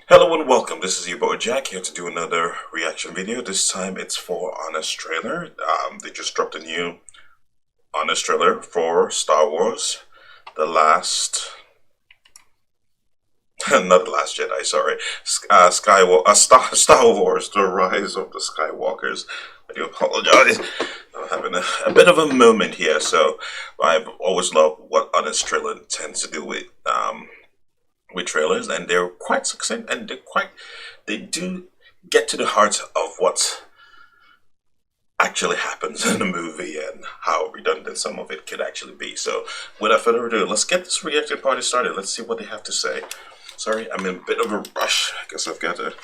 Hello and welcome, this is your boy Jack here to do another reaction video. This time it's for Honest Trailer. They just dropped a new Honest Trailer for Star Wars. The Last... not The Last Jedi, sorry. Star Wars, The Rise of the Skywalkers. I do apologize. I'm having a bit of a moment here, so I've always loved what Honest Trailer tends to do with trailers, and they're quite succinct, and they do get to the heart of what actually happens in the movie and how redundant some of it could actually be. So without further ado, let's get this reaction party started. Let's see what they have to say. Sorry, I'm in a bit of a rush. I guess I've got to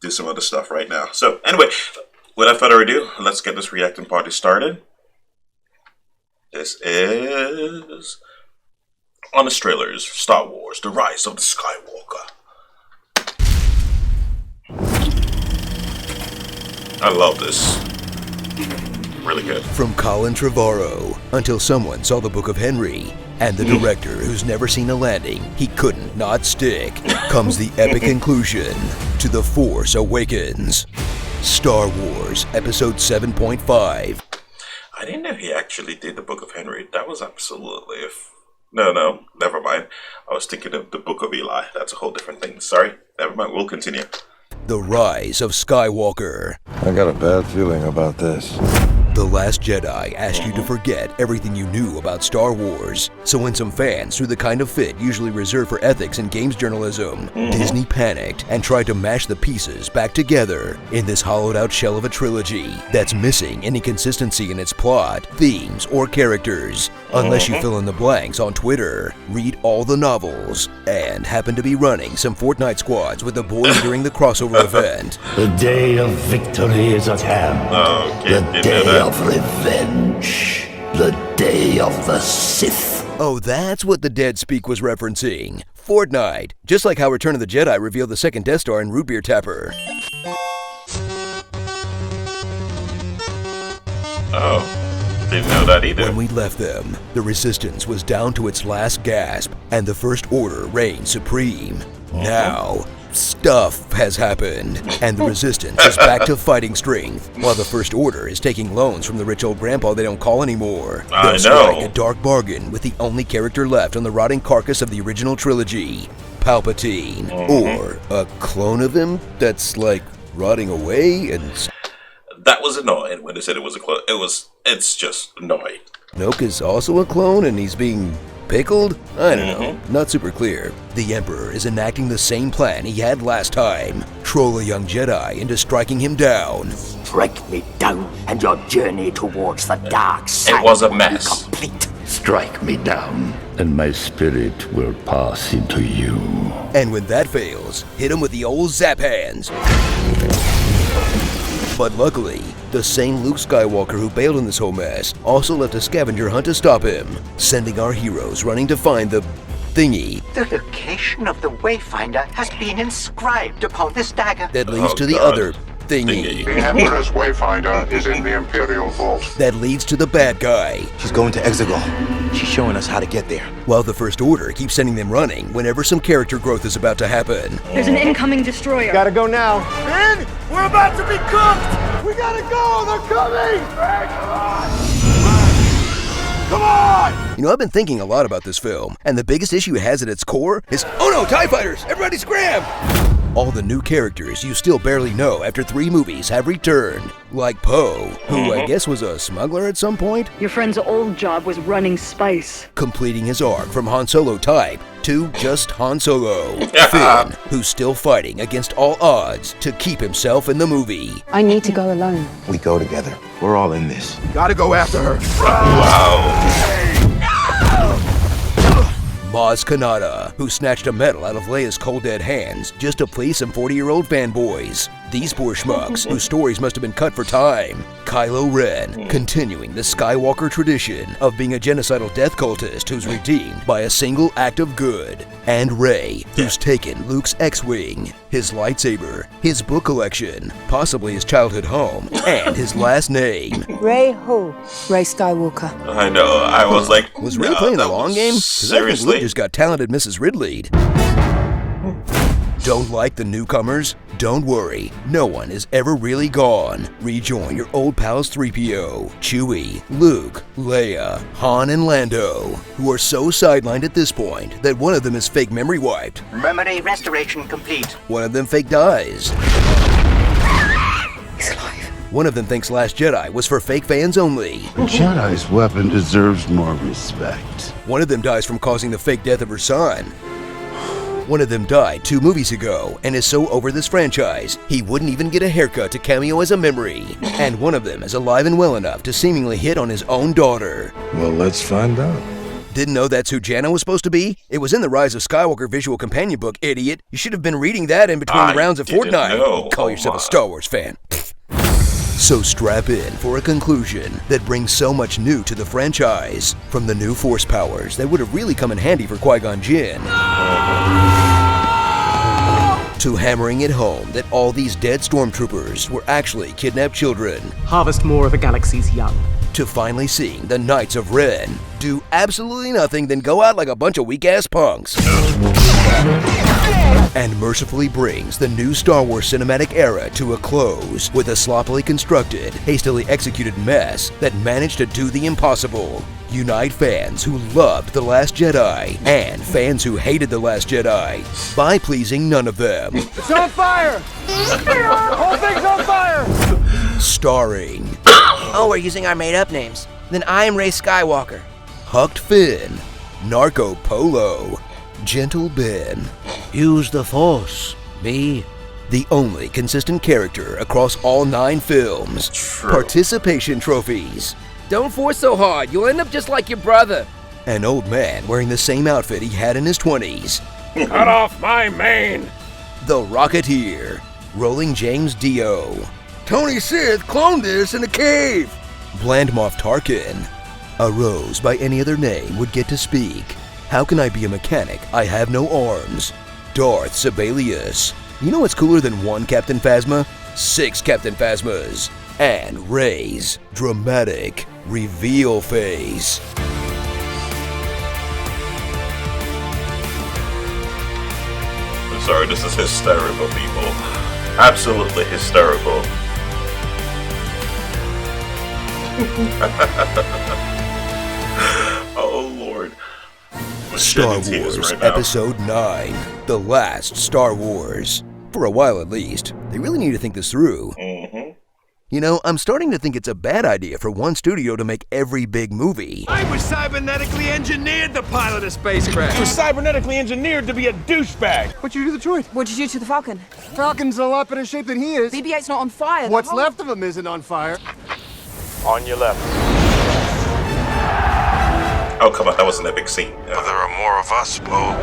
do some other stuff right now. So anyway, without further ado, let's get this reacting party started. This is Honest Trailers, Star Wars, The Rise of the Skywalker. I love this. Really good. From Colin Trevorrow, until someone saw the Book of Henry, and the director who's never seen a landing he couldn't not stick, comes the epic conclusion to The Force Awakens. Star Wars Episode 7.5. I didn't know he actually did the Book of Henry. That was absolutely... No, never mind. I was thinking of the Book of Eli. That's a whole different thing. Sorry, never mind. We'll continue. The Rise of Skywalker. I got a bad feeling about this. The Last Jedi asked you to forget everything you knew about Star Wars. So when some fans threw the kind of fit usually reserved for ethics and games journalism, Disney panicked and tried to mash the pieces back together in this hollowed-out shell of a trilogy that's missing any consistency in its plot, themes, or characters. Unless you fill in the blanks on Twitter, read all the novels, and happen to be running some Fortnite squads with the boys during the crossover event. The day of victory is at hand. The day of revenge. The day of the Sith. Oh, that's what the dead speak was referencing. Fortnite. Just like how Return of the Jedi revealed the second Death Star in Root Beer Tapper. Oh. Didn't know that either. When we left them, the Resistance was down to its last gasp, and the First Order reigned supreme. Now, stuff has happened, and the Resistance is back to fighting strength, while the First Order is taking loans from the rich old grandpa they don't call anymore. They'll strike a dark bargain with the only character left on the rotting carcass of the original trilogy, Palpatine. Or a clone of him that's, like, rotting away and... That was annoying when they said it was a clone. It's just annoying. Snoke is also a clone and he's being pickled? I don't know. Not super clear. The Emperor is enacting the same plan he had last time. Troll a young Jedi into striking him down. Strike me down and your journey towards the dark side It was a mess. will be complete. Strike me down, and my spirit will pass into you. And when that fails, hit him with the old zap hands. But luckily, the same Luke Skywalker who bailed in this whole mess also left a scavenger hunt to stop him, sending our heroes running to find the thingy. The location of the Wayfinder has been inscribed upon this dagger. That leads to the other thingy. The Emperor's Wayfinder is in the Imperial Vault. That leads to the bad guy. She's going to Exegol. She's showing us how to get there. While the First Order keeps sending them running whenever some character growth is about to happen. There's an incoming destroyer. Gotta go now. Ben, we're about to be cooked! We gotta go! They're coming! Ben, come on! Come on! You know, I've been thinking a lot about this film, and the biggest issue it has at its core is, oh no, TIE fighters! Everybody scram! All the new characters you still barely know after 3 movies have returned. Like Poe, who I guess was a smuggler at some point. Your friend's old job was running spice. Completing his arc from Han Solo type to just Han Solo. Finn, who's still fighting against all odds to keep himself in the movie. I need to go alone. We go together. We're all in this. Gotta go after her. Wow. Maz Kanata, who snatched a medal out of Leia's cold dead hands just to please some 40-year-old fanboys. These poor schmucks, whose stories must have been cut for time. Kylo Ren, continuing the Skywalker tradition of being a genocidal death cultist who's redeemed by a single act of good. And Rey, who's taken Luke's X-Wing, his lightsaber, his book collection, possibly his childhood home, and his last name. Rey who? Rey Skywalker. I know, I was like... Was Rey playing the long game? Because I think Luke just got talented Mrs. Ridley. Don't like the newcomers? Don't worry, no one is ever really gone. Rejoin your old pals 3PO, Chewie, Luke, Leia, Han, and Lando, who are so sidelined at this point that one of them is fake memory wiped. Memory restoration complete. One of them fake dies. He's alive. One of them thinks Last Jedi was for fake fans only. A Jedi's weapon deserves more respect. One of them dies from causing the fake death of her son. One of them died 2 movies ago and is so over this franchise, he wouldn't even get a haircut to cameo as a memory. And one of them is alive and well enough to seemingly hit on his own daughter. Well, let's find out. Didn't know that's who Janna was supposed to be? It was in the Rise of Skywalker visual companion book, idiot. You should have been reading that in between the rounds of Fortnite. Call yourself a Star Wars fan. So strap in for a conclusion that brings so much new to the franchise. From the new Force powers that would have really come in handy for Qui-Gon Jinn, to hammering it home that all these dead stormtroopers were actually kidnapped children, harvest more of the galaxy's young, to finally seeing the Knights of Ren do absolutely nothing than go out like a bunch of weak-ass punks. And mercifully brings the new Star Wars cinematic era to a close with a sloppily constructed, hastily executed mess that managed to do the impossible. Unite fans who loved The Last Jedi and fans who hated The Last Jedi by pleasing none of them. It's on fire! The whole thing's on fire! Starring Oh, we're using our made-up names. Then I am Rey Skywalker. Hucked Finn, Narco Polo, Gentle Ben. Use the Force, me. The only consistent character across all 9 films. True. Participation trophies. Don't force so hard, you'll end up just like your brother. An old man wearing the same outfit he had in his 20s. Cut off my mane! The Rocketeer, Rolling James Dio. Tony Sith cloned this in a cave! Bland Moff Tarkin. A Rose by any other name would get to speak. How can I be a mechanic? I have no arms. Darth Sibelius. You know what's cooler than 1 Captain Phasma? 6 Captain Phasmas. And Rey's dramatic reveal face. I'm sorry, this is hysterical, people. Absolutely hysterical. Oh, Lord. Star Wars Episode 9, The Last Star Wars. For a while at least. They really need to think this through. You know, I'm starting to think it's a bad idea for one studio to make every big movie. I was cybernetically engineered to pilot a spacecraft. You were cybernetically engineered to be a douchebag. What'd you do to the droid? What'd you do to the Falcon? Falcon's a lot better shape than he is. BB-8's not on fire. What's left of him isn't on fire. On your left. Oh, come on, that was an epic scene. Yeah. But there are more of us, Bo.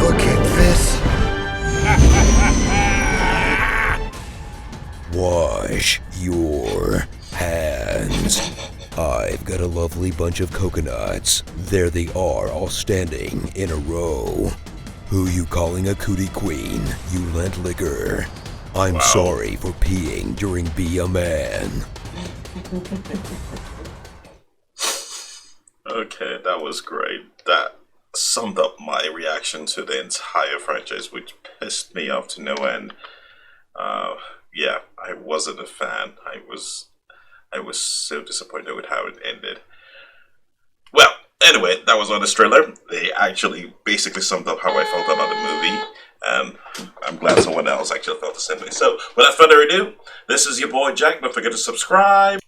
Look at this. Wash your hands. I've got a lovely bunch of coconuts. There they are, all standing in a row. Who you calling a cootie queen, you lent liquor? I'm sorry for peeing during Be a Man. Okay, that was great. That summed up my reaction to the entire franchise, which pissed me off to no end. Yeah, I wasn't a fan. I was so disappointed with how it ended. Well, anyway, that was on this trailer. They actually basically summed up how I felt about the movie. And I'm glad someone else actually felt the same way. So, without further ado, this is your boy Jack. Don't forget to subscribe.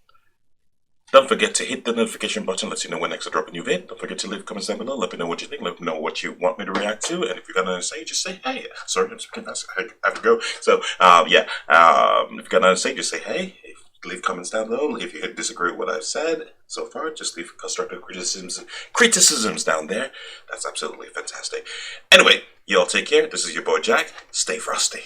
Don't forget to hit the notification button, let you know when next I drop a new vid. Don't forget to leave comments down below, let me know what you think, let me know what you want me to react to, and if you're gonna say, just say hey. Sorry, I'm speaking fast, I have to go. So, if you're gonna say, just say hey. Leave comments down below. If you disagree with what I've said so far, just leave constructive criticisms down there. That's absolutely fantastic. Anyway, y'all take care. This is your boy Jack. Stay frosty.